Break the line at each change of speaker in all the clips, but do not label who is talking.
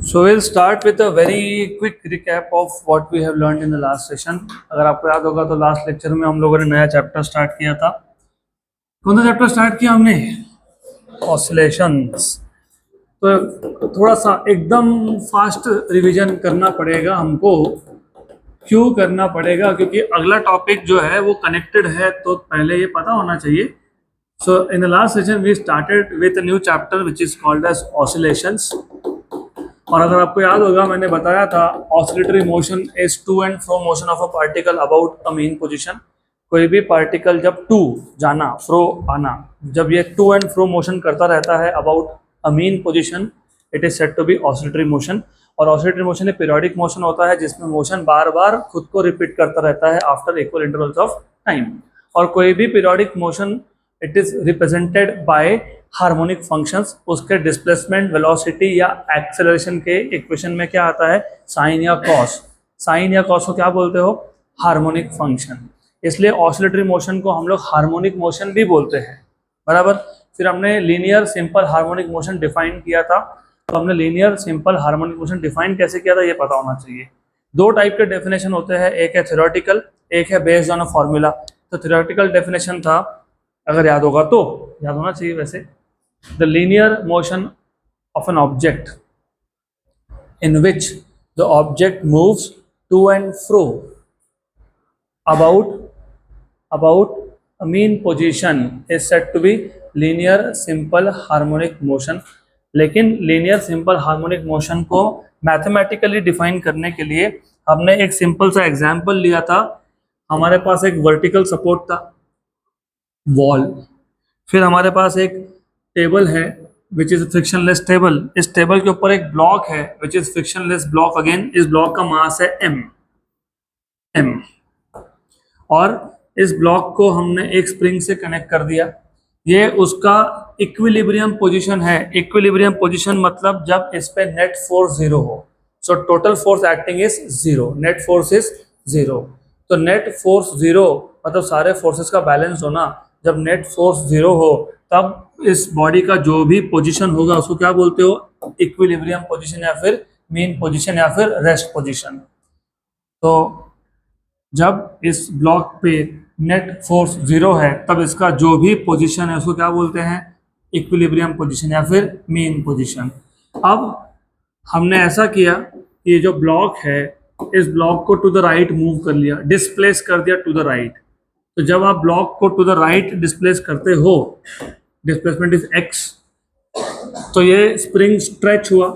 So we'll start with a very quick recap of what we have learned in the last session. अगर आपको याद होगा तो last lecture में हम लोगों ने नया चैप्टर स्टार्ट किया था. कौन सा चैप्टर स्टार्ट किया हमने? ऑसिलेशंस. तो थोड़ा सा एकदम फास्ट रिवीजन करना पड़ेगा हमको. क्यों करना पड़ेगा? क्योंकि अगला टॉपिक जो है वो कनेक्टेड है, तो पहले ये पता होना चाहिए. So in the last session we started with a new chapter which is called as oscillations. और अगर आपको याद होगा मैंने बताया था oscillatory motion is to and fro motion of a particle about a mean position. कोई भी पार्टिकल जब टू जाना फ्रो आना, जब ये टू एंड फ्रो मोशन करता रहता है about a mean position, it is said to be oscillatory motion. और ऑसिलेटरी मोशन एक पीरियोडिक मोशन होता है जिसमें मोशन बार बार खुद को रिपीट करता रहता है after equal intervals of time. और कोई भी periodic motion it is represented by harmonic functions. उसके डिस्प्लेसमेंट, वेलोसिटी या एक्सेलरेशन के इक्वेशन में क्या आता है? साइन या कॉस. साइन या कॉस को क्या बोलते हो? Harmonic function. इसलिए ऑसिलेटरी मोशन को हम लोग हार्मोनिक मोशन भी बोलते हैं. बराबर. फिर हमने linear simple harmonic motion define किया था. तो हमने linear simple harmonic motion define कैसे किया था ये पता होना चाहिए. दो टाइप के डेफिनेशन होते हैं, एक है थ्योरेटिकल, एक है बेस्ड ऑन अ फॉर्मूला. तो थ्योरेटिकल डेफिनेशन था, अगर याद होगा तो याद होना चाहिए वैसे, the linear motion of an object in which the object moves to and fro about a mean position is said to be linear simple harmonic motion. लेकिन linear simple harmonic motion को मैथमेटिकली डिफाइन करने के लिए हमने एक simple सा example लिया था. हमारे पास एक वर्टिकल सपोर्ट था, वॉल. फिर हमारे पास एक टेबल है विच इज फ्रिक्शनलेस टेबल. इस टेबल के ऊपर एक ब्लॉक है which is frictionless block. Again इस ब्लॉक का मास है m. और इस ब्लॉक को हमने एक स्प्रिंग से कनेक्ट कर दिया. ये उसका इक्विलिब्रियम पोजीशन है. इक्विलिब्रियम पोजीशन मतलब जब इस पे नेट फोर्स जीरो हो. So total force acting is zero, net force is zero. तो नेट फोर्स जीरो मतलब सारे फोर्सेस का बैलेंस होना. जब नेट फोर्स जीरो हो तब इस बॉडी का जो भी पोजीशन होगा उसको क्या बोलते हो? इक्विलिब्रियम पोजीशन या फिर मीन पोजीशन या फिर रेस्ट पोजीशन. तो जब इस ब्लॉक पे नेट फोर्स जीरो है तब इसका जो भी पोजीशन है उसको क्या बोलते हैं? इक्विलिब्रियम पोजीशन या फिर मीन पोजीशन. अब हमने ऐसा किया कि ये जो ब्लॉक है इस ब्लॉक को टू द राइट मूव कर लिया, डिस्प्लेस कर दिया टू द राइट. तो जब आप ब्लॉक को टू द राइट डिस्प्लेस करते हो, डिस्प्लेसमेंट इज x, तो ये स्प्रिंग स्ट्रेच हुआ.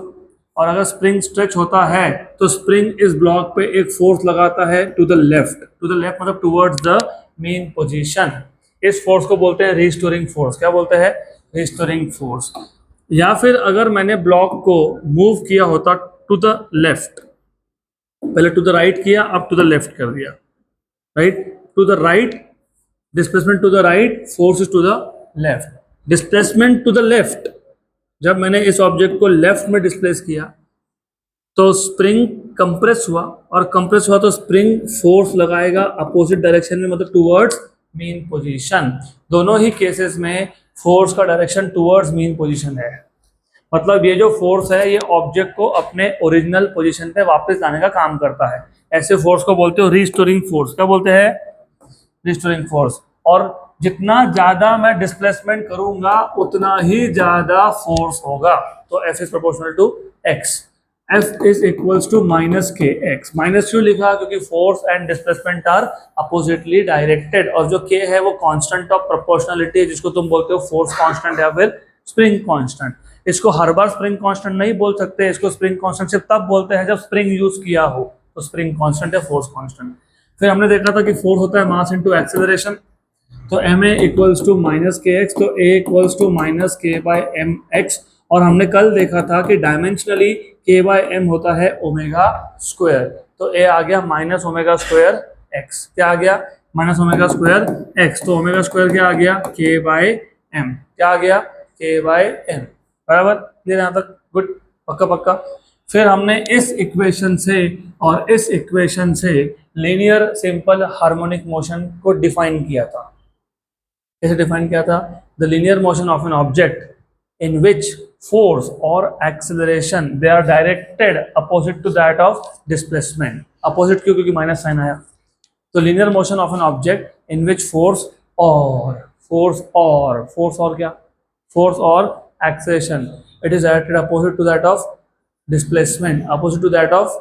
और अगर स्प्रिंग स्ट्रेच होता है तो स्प्रिंग इस ब्लॉक पे एक फोर्स लगाता है to the left. To the left मतलब टुवर्ड्स द मेन पोजीशन. इस फोर्स को बोलते हैं रिस्टोरिंग फोर्स. क्या बोलते हैं? Restoring force. या फिर अगर मैंने ब्लॉक को मूव किया होता टू द लेफ्ट, पहले टू द राइट किया, अब टू द लेफ्ट कर दिया. Right to the right, displacement to the right, force is to the left. Displacement to the left, जब मैंने इस ऑब्जेक्ट को लेफ्ट में डिस्प्लेस किया तो स्प्रिंग कंप्रेस हुआ, और कंप्रेस हुआ तो स्प्रिंग फोर्स लगाएगा अपोजिट डायरेक्शन में, मतलब टुवर्ड्स मीन पोजीशन. दोनों ही केसेस में फोर्स का डायरेक्शन टुवर्ड्स मीन पोजीशन है. मतलब ये जो फोर्स है ये ऑब्जेक्ट को अपने ओरिजिनल पोजीशन पे वापस लाने का काम करता है. ऐसे फोर्स को बोलते हो रिस्टोरिंग फोर्स. क्या बोलते हैं? Restoring force. और जितना ज्यादा मैं डिस्प्लेसमेंट करूंगा उतना ही ज्यादा फोर्स होगा. तो F is proportional to x. F is equals to minus k x. Minus क्यों लिखा? क्योंकि force and displacement are oppositely directed. और जो k है वो कांस्टेंट ऑफ प्रोपोर्शनलिटी है, जिसको तुम बोलते हो फोर्स कांस्टेंट या फिर स्प्रिंग कांस्टेंट. इसको हर बार स्प्रिंग कांस्टेंट नहीं बोल सकते. इसको स्प्रिंग कांस्टेंट सिर्फ तब बोलते हैं जब स्प्रिंग यूज किया हो, तो स्प्रिंग कांस्टेंट या फोर्स कांस्टेंट. फिर हमने देखा था कि फोर्स होता है मास इनटू एक्सेलरेशन. तो ma equals to minus k x, तो a इक्वल्स टू माइनस के बाय एम एक्स. और हमने कल देखा था कि डायमेंशनली k बाय एम होता है ओमेगा स्क्वायर. तो a आ गया माइनस ओमेगा स्क्वायर एक्स. क्या आ गया? Minus omega square x. तो ओमेगा स्क्वायर क्या आ गया? k बाय एम. क्या आ गया? k बाय एम. बराबर. क्लियर यहाँ तक? गुड. पक्का पक्का. फिर हमने इस इक्वेशन से और इस इक्वेशन से लीनियर सिंपल हार्मोनिक मोशन को डिफाइन किया था. कैसे डिफाइन किया था? The linear motion of an object in which force or acceleration they are directed opposite to that of displacement. Opposite क्यों? क्योंकि माइनस साइन आया. तो linear motion of an object in which force or क्या? Force or acceleration it is directed opposite to that of displacement, opposite to that of,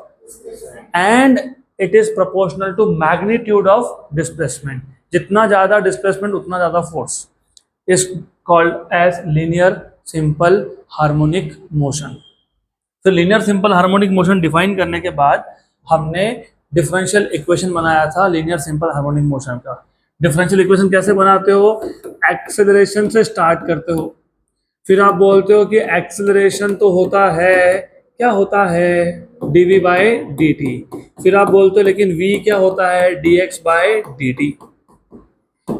and it is proportional to magnitude of displacement. जितना ज़्यादा displacement उतना ज़्यादा force is called as linear simple harmonic motion. तो linear simple harmonic motion define करने के बाद हमने differential equation बनाया था linear simple harmonic motion का. डिफरेंशियल इक्वेशन कैसे बनाते हो? एक्सेलरेशन से स्टार्ट करते हो, फिर आप बोलते हो कि एक्सेलरेशन तो होता है, क्या होता है? dv by dt. फिर आप बोलते हो लेकिन v क्या होता है? dx by dt.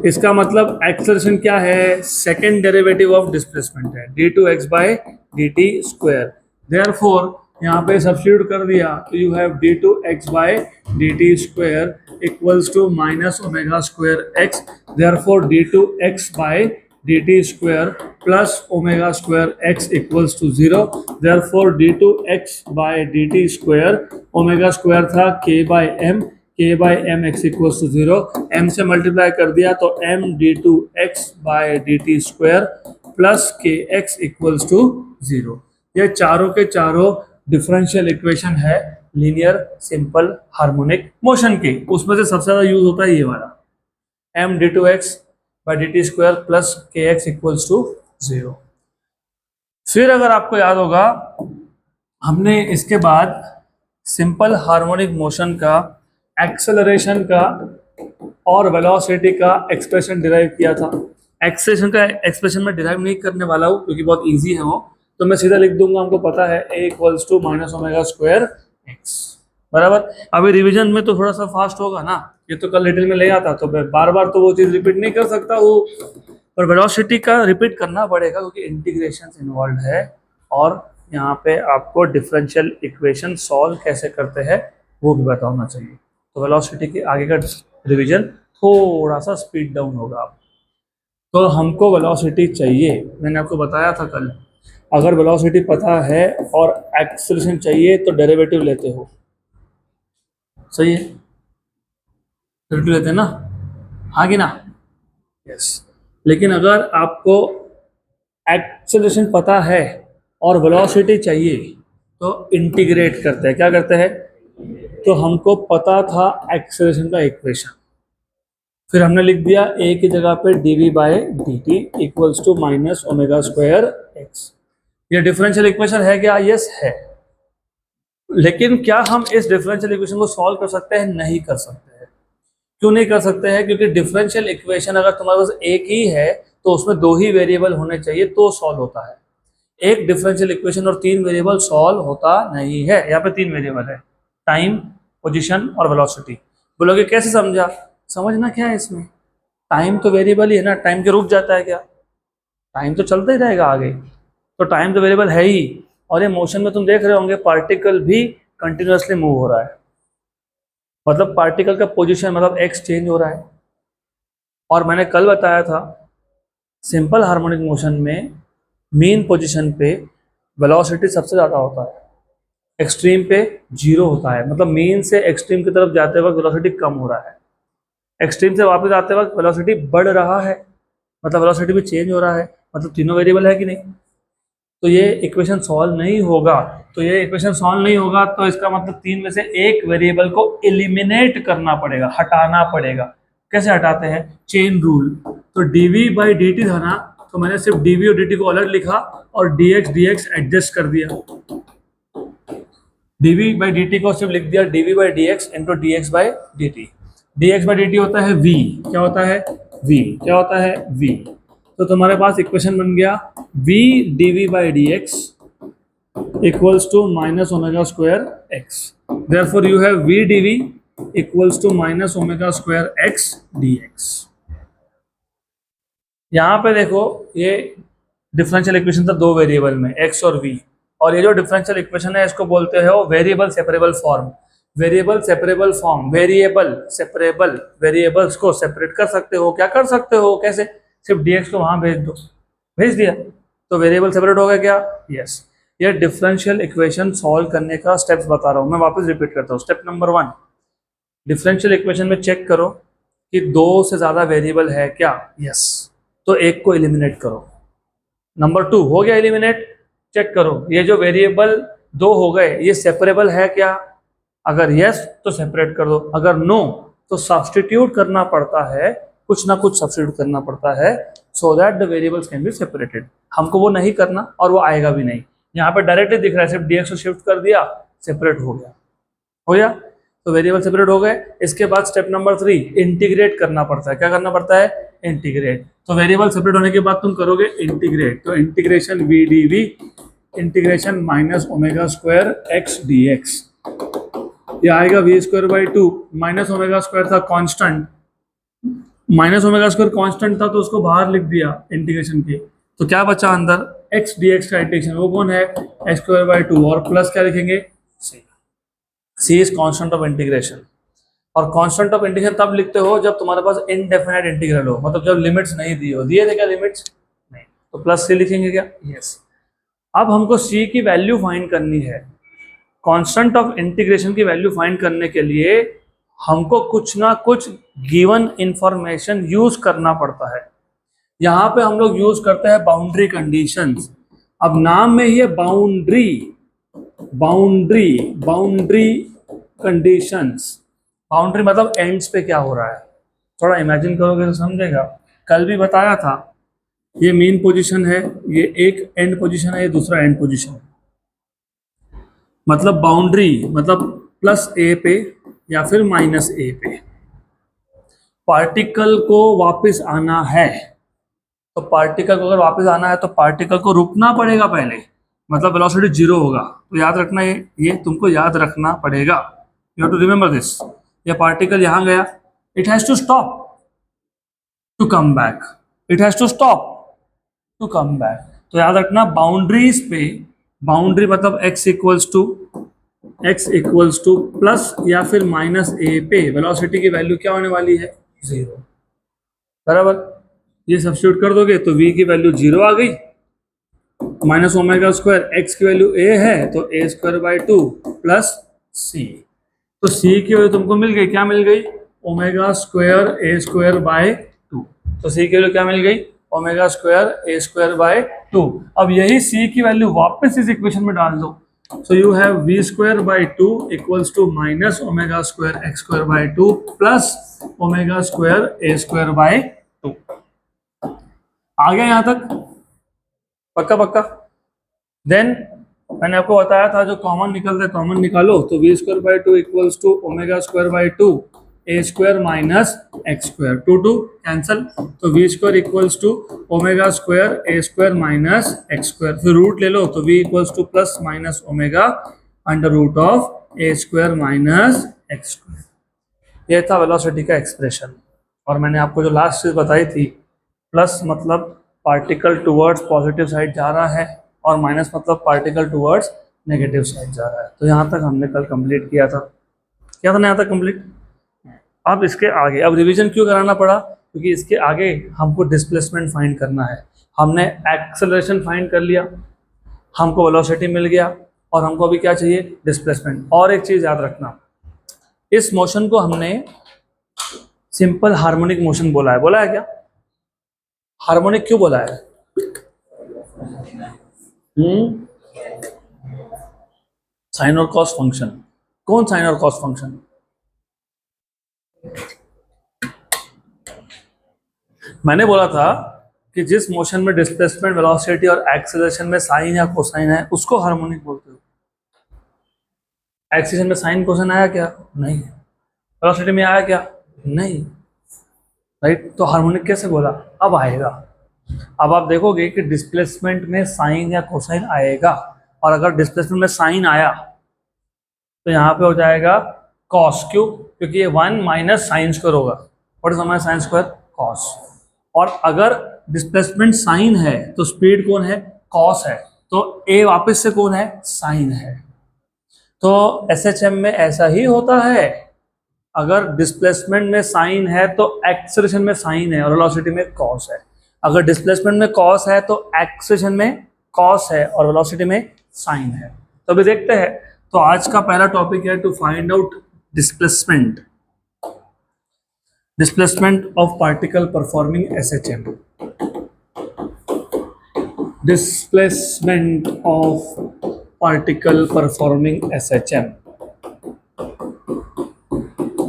इसका मतलब एक्सेलरेशन क्या है? सेकेंड डेरिवेटिव ऑफ डिस्प्लेसमेंट है, d2x by dt square. Therefore यहाँ पे सब्स्टिट्यूट कर दिया तो you have d2x by dt square equals to minus omega square x. Therefore d2x by dt square plus omega square x equals to 0. Therefore d2x by dt square omega square था k by m x equals to 0. m से multiply कर दिया तो m d2x by dt square plus k x equals to 0. ये चारों के चारों differential equation है लीनियर सिंपल हार्मोनिक मोशन के. उसमें से सबसे ज़्यादा यूज होता है ये वाला, m d2x by dt square plus के एक्स इक्वल्स टू 0. फिर अगर आपको याद होगा हमने इसके बाद सिंपल हार्मोनिक मोशन का, एक्सेलरेशन का और वेलोसिटी का एक्सप्रेशन डिराइव किया था. एक्सेलरेशन का एक्सप्रेशन में डिराइव नहीं करने वाला हूँ क्योंकि बहुत इजी है वो, तो मैं सीधा लिख दूंगा. हमको पता है a equals to minus omega square x, बराबर. अभी रिवीजन में तो थोड़ा सा फास्ट होगा ना, ये तो कल डिटेल में ले आता तो मैं बार बार तो वो चीज़ रिपीट नहीं कर सकता हूँ, पर वेलोसिटी का रिपीट करना पड़ेगा क्योंकि इंटीग्रेशन इन्वॉल्व है और यहाँ पे आपको डिफरेंशियल इक्वेशन सॉल्व कैसे करते हैं वो भी बताना चाहिए. तो वेलोसिटी के आगे का रिवीजन थोड़ा सा स्पीड डाउन होगा. तो हमको वेलोसिटी चाहिए, मैंने आपको बताया था कल, अगर वेलोसिटी पता है और एक्सेलरेशन चाहिए तो डेरिवेटिव लेते हो, सही है? डेरिवेटिव लेते हैं ना, हाँ कि ना? यस. लेकिन अगर आपको एक्सेलरेशन पता है और वेलोसिटी चाहिए तो इंटीग्रेट करते हैं. क्या करते हैं? तो हमको पता था एक्सेलरेशन का इक्वेशन, फिर हमने लिख दिया a की जगह पे dv by dt equals to minus omega square x. ये डिफरेंशियल इक्वेशन है क्या? यस है. लेकिन क्या हम इस डिफरेंशियल इक्वेशन को सॉल्व कर सकते हैं? नहीं कर सकते हैं. क्यों नहीं कर सकते हैं? क्योंकि डिफरेंशियल इक्वेशन अगर तुम्हारे पास एक ही है तो उसमें दो ही वेरिएबल होने चाहिए तो सॉल्व होता है. एक डिफरेंशियल इक्वेशन और तीन वेरिएबल सॉल्व होता नहीं है. यहाँ पे तीन वेरिएबल है, टाइम, पोजीशन और वेलोसिटी. बोलोगे कैसे समझा? समझना क्या है इसमें, टाइम तो वेरिएबल ही है ना, टाइम के रुक जाता है क्या? टाइम तो चलता ही रहेगा आगे, तो टाइम तो वेरिएबल है ही. और ये मोशन में तुम देख रहे होंगे पार्टिकल भी कंटिन्यूअसली मूव हो रहा है, मतलब पार्टिकल का पोजीशन मतलब एक्स चेंज हो रहा है. और मैंने कल बताया था सिंपल हार्मोनिक मोशन में मेन पोजीशन पे वेलोसिटी सबसे ज़्यादा होता है, एक्सट्रीम पे जीरो होता है. मतलब मेन से एक्सट्रीम की तरफ जाते वक्त वेलोसिटी कम हो रहा है, एक्सट्रीम से वापस आते वक्त वेलोसिटी बढ़ रहा है, मतलब वेलोसिटी भी चेंज हो रहा है. मतलब तीनों वेरिएबल है कि नहीं? तो ये इक्वेशन सॉल्व नहीं होगा. तो इसका मतलब तीन में से एक वेरिएबल को एलिमिनेट करना पड़ेगा, हटाना पड़ेगा. कैसे हटाते हैं? Chain rule. तो dv बाई dt था ना, तो मैंने सिर्फ dv और dt को अलग लिखा और dx एडजस्ट कर दिया. dv बाई dt को सिर्फ लिख दिया dv by dx into dx by dt. dx by dt होता है v. क्या होता है? v. क्या होता है? v. तो तुम्हारे पास इक्वेशन बन गया v dv by dx equals to minus omega square x. Therefore you have v dv equals to minus omega square x dx. यहाँ पे देखो ये डिफरेंशियल इक्वेशन था दो वेरिएबल में, x और v. और ये जो डिफरेंशियल इक्वेशन है इसको बोलते हैं variable separable form. Variable separable form, variable separable, variables को सेपरेट कर सकते हो. क्या कर सकते हो? कैसे? सिर्फ dx को वहां भेज दो, भेज दिया, तो वेरिएबल सेपरेट हो गया क्या? यस। ये डिफरेंशियल इक्वेशन सॉल्व करने का स्टेप्स बता रहा हूँ मैं, वापस रिपीट करता हूँ। स्टेप नंबर 1, डिफरेंशियल इक्वेशन में चेक करो कि 2 से ज़्यादा वेरिएबल है क्या? यस, तो एक को एलिमिनेट करो। नंबर 2 हो गया एलिमिनेट, चेक करो ये जो वेरिएबल 2 हो गए ये सेपरेबल है क्या? अगर यस तो सेपरेट कर दो, अगर नो तो सब्स्टिट्यूट करना पड़ता है, कुछ ना कुछ सब्स्टिट्यूट करना पड़ता है so that the variables can be separated. हमको वो नहीं करना और वो आएगा भी नहीं। यहाँ पे डायरेक्टली दिख रहा है, सिर्फ डीएक्स को शिफ्ट कर दिया, सेपरेट हो गया। हो गया, तो वेरिएबल सेपरेट हो गए। इसके बाद स्टेप नंबर 3, इंटीग्रेट करना पड़ता है। क्या करना पड़ता है? इंटीग्रेट। तो वेरिएबल सेपरेट होने के बाद तुम करोगे इंटीग्रेट, तो integration V D V, integration minus omega square X D X, ये आएगा V square by 2, minus omega square था constant, minus omega square constant था तो उसको बाहर लिख दिया इंटीग्रेशन के, तो क्या बचा अंदर? एक्स डी एक्स का इंटीग्रेशन, वो कौन है? एक्स स्क्वायर बाई 2, और प्लस क्या लिखेंगे? सी। सी इज कांस्टेंट ऑफ इंटीग्रेशन। और कांस्टेंट ऑफ इंटीग्रेशन तब लिखते हो जब तुम्हारे पास इनडेफिनेट इंटीग्रल हो, मतलब जब लिमिट्स नहीं दी हो। दिए थे क्या लिमिट्स? नहीं, तो प्लस सी लिखेंगे क्या? यस। अब हमको सी की वैल्यू फाइंड करनी है। कांस्टेंट ऑफ इंटीग्रेशन की वैल्यू फाइंड करने के लिए हमको कुछ ना कुछ गिवन इंफॉर्मेशन यूज करना पड़ता है। यहाँ पे हम लोग यूज करते हैं बाउंड्री कंडीशंस। अब नाम में ही है boundary, boundary, boundary conditions. Boundary मतलब एंड्स पे क्या हो रहा है, थोड़ा इमेजिन करोगे तो समझेगा। कल भी बताया था, ये मेन पोजीशन है, ये एक एंड पोजीशन है, ये दूसरा एंड पोजीशन है। मतलब बाउंड्री मतलब प्लस ए पे या फिर माइनस ए पे पार्टिकल को वापस आना है। तो पार्टिकल को अगर वापस आना है तो पार्टिकल को रुकना पड़ेगा पहले, मतलब वेलोसिटी 0 होगा। तो याद रखना, ये तुमको याद रखना पड़ेगा। You have to remember this. ये पार्टिकल यहाँ गया, it has to stop to come back, it has to stop to come back. तो याद रखना बाउंड्रीज पे, बाउंड्री मतलब x इक्वल्स टू प्लस या फिर माइनस ए पे वेलोसिटी की वैल्यू क्या होने वाली है? 0। बराबर, ये सब्स्टिट्यूट कर दोगे तो v की वैल्यू 0 आ गई, माइनस ओमेगा स्क्वायर x की वैल्यू a है तो a square by 2 plus c। तो c की वैल्यू तुमको मिल गई, क्या मिल गई? Omega square a square by 2। तो c की वैल्यू क्या मिल गई? Omega square a square by 2। अब यही c की वैल्यू वापस इस इक्वेशन में डाल दो। So you have v square by 2 equals to minus omega square x square by 2 plus omega square a square by 2। आ गया यहाँ तक? पक्का पक्का? देन मैंने आपको बताया था जो कॉमन निकलता है कॉमन निकालो, तो v square by 2 equals to omega square by 2 a square minus x square, 2 cancel, तो v square equals to omega square a square minus x square। फिर रूट ले लो तो v equals to plus minus omega under root of a square minus x square। ये था velocity का expression. और मैंने आपको जो लास्ट चीज बताई थी, प्लस मतलब पार्टिकल टुवर्ड्स पॉजिटिव साइड जा रहा है और माइनस मतलब पार्टिकल टुवर्ड्स नेगेटिव साइड जा रहा है। तो यहाँ तक हमने कल कंप्लीट किया था। क्या था ना यहाँ तक कंप्लीट? अब इसके आगे, अब रिवीजन क्यों कराना पड़ा? क्योंकि इसके आगे हमको डिस्प्लेसमेंट फाइंड करना है। हमने एक्सेलरेशन फाइंड कर लिया, हमको वेलोसिटी मिल गया, और हमको अभी क्या चाहिए? डिस्प्लेसमेंट। और एक चीज याद रखना, इस मोशन को हमने सिंपल हार्मोनिक मोशन बोला है। बोला है क्या? हार्मोनिक क्यों बोला है? साइन और कॉस फंक्शन। कौन साइन और कॉस फंक्शन? मैंने बोला था कि जिस मोशन में डिस्प्लेसमेंट, वेलोसिटी और एक्सेलरेशन में साइन या कोसाइन है उसको हार्मोनिक बोलते हो। एक्सेलरेशन में साइन कोसाइन आया क्या? नहीं। वेलोसिटी में आया क्या? नहीं। राइट, तो हार्मोनिक कैसे बोला? अब आएगा। अब आप देखोगे कि डिस्प्लेसमेंट में साइन या कोसाइन आएगा, और अगर डिस्प्लेसमेंट में साइन आया तो यहाँ पे हो जाएगा कॉस। क्यों? क्योंकि ये 1 माइनस साइन स्क्वायर होगा। What is minus sine square? Cos. और अगर डिस्प्लेसमेंट साइन है तो स्पीड कौन है? कॉस है। तो ए वापस से कौन है? साइन है। तो एसएचएम में ऐसा ही होता है, अगर डिस्प्लेसमेंट में साइन है तो एक्सेलरेशन में साइन है और वेलोसिटी में कॉस है। अगर डिस्प्लेसमेंट में कॉस है तो एक्सेलरेशन में कॉस है और वेलोसिटी में साइन है। तो अभी देखते हैं। तो आज का पहला टॉपिक है to find out displacement of particle performing SHM. Displacement of particle performing SHM.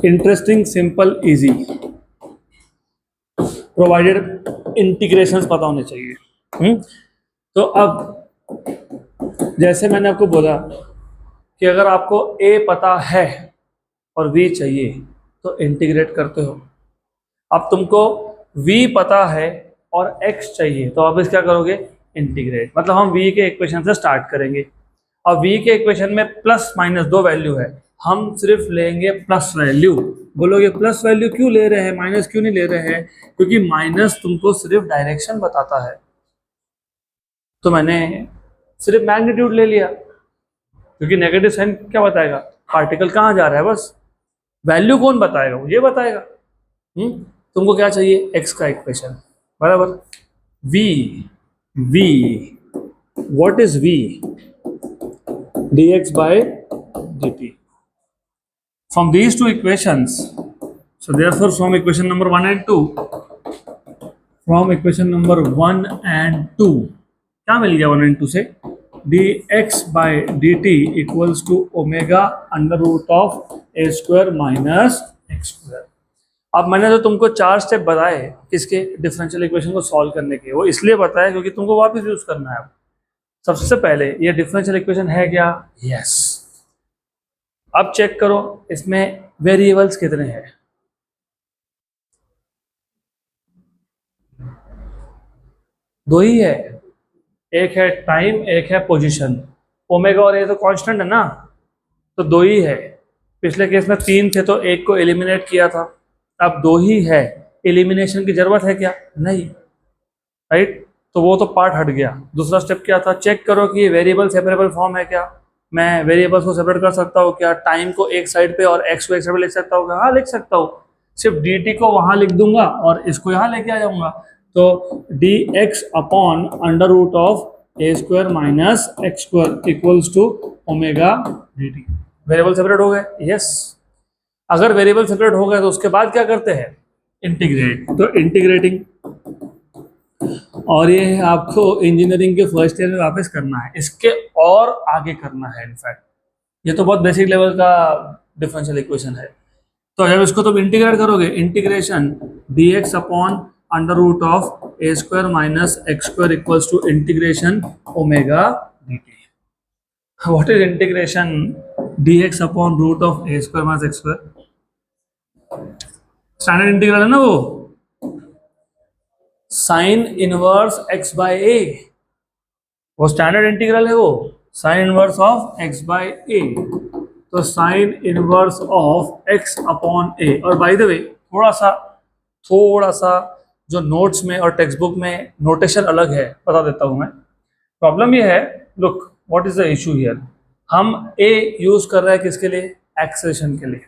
Interesting, simple, easy, provided integrations पता होने चाहिए। तो अब जैसे मैंने आपको बोला कि अगर आपको a पता है और v चाहिए तो इंटीग्रेट करते हो। अब तुमको v पता है और x चाहिए तो आप इस क्या करोगे, इंटीग्रेट। मतलब हम v के इक्वेशन से स्टार्ट करेंगे और v के इक्वेशन में प्लस माइनस दो वैल्यू है, हम सिर्फ लेंगे प्लस वैल्यू। बोलोगे प्लस वैल्यू क्यों ले रहे हैं, माइनस क्यों नहीं ले रहे हैं? क्योंकि माइनस तुमको सिर्फ डायरेक्शन बताता है, तो मैंने सिर्फ मैग्नीट्यूड ले लिया। क्योंकि नेगेटिव साइन क्या बताएगा, पार्टिकल कहाँ जा रहा है, बस वैल्यू कौन बताएगा, वो ये बताएगा। तुमको क्या चाहिए, x का इक्वेशन बराबर v what is v, dx by dt from these two equations. So therefore from equation number 1 and 2 क्या मिल गया 1 and 2 से, dx by dt equals to omega under root of a square minus x square. अब मैंने तो तुमको 4 step बताए किसके, differential equation को सॉल्व करने के। वो इसलिए बताया क्योंकि तुमको वापस यूज करना है। सबसे पहले ये डिफरेंशियल इक्वेशन है क्या, यस। अब चेक करो इसमें वेरिएबल्स कितने हैं। दो ही है, एक है टाइम, एक है पोजीशन। ओमेगा और ए तो कांस्टेंट है ना, तो दो ही है। पिछले केस में 3 थे तो एक को एलिमिनेट किया था, अब 2 ही है। एलिमिनेशन की जरूरत है क्या, नहीं, राइट। तो वो तो पार्ट हट गया। दूसरा स्टेप क्या था, चेक करो कि ये वेरिएबल सेपरेबल फॉर्म है क्या। मैं वेरिएबल्स को सेपरेट कर सकता हूँ क्या, टाइम को एक साइड पे और एक्स को एक साइड पे लिख सकता हूँ क्या, हाँ लिख सकता हूँ। सिर्फ dt को वहां लिख दूंगा और इसको यहाँ लेके आ जाऊंगा। तो dx upon under root of A square minus x square equals to omega dt। Variable separate हो गए, यस। अगर वेरिएबल सेपरेट हो गए तो उसके बाद क्या करते हैं, इंटीग्रेट। तो इंटीग्रेटिंग, और ये आपको इंजीनियरिंग के फर्स्ट ईयर में वापस करना है, इसके और आगे करना है। इनफैक्ट ये तो बहुत बेसिक लेवल का डिफरेंशियल इक्वेशन है। तो जब इसको तुम इंटीग्रेट करोगे, integration dx upon under root of A square minus x square equals to integration omega dt। What is integration dx upon root of A square minus x square, standard integral है ना वो, sine inverse x by A, वो standard integral है, वो sine inverse of x by A. तो sine inverse of x upon ए। और by the way थोड़ा सा जो नोट्स में और टेक्स्ट बुक में नोटेशन अलग है, बता देता हूं मैं। प्रॉब्लम ये है, look what is the issue here, हम a यूज कर रहे हैं किसके लिए, एक्सेलरेशन के लिए,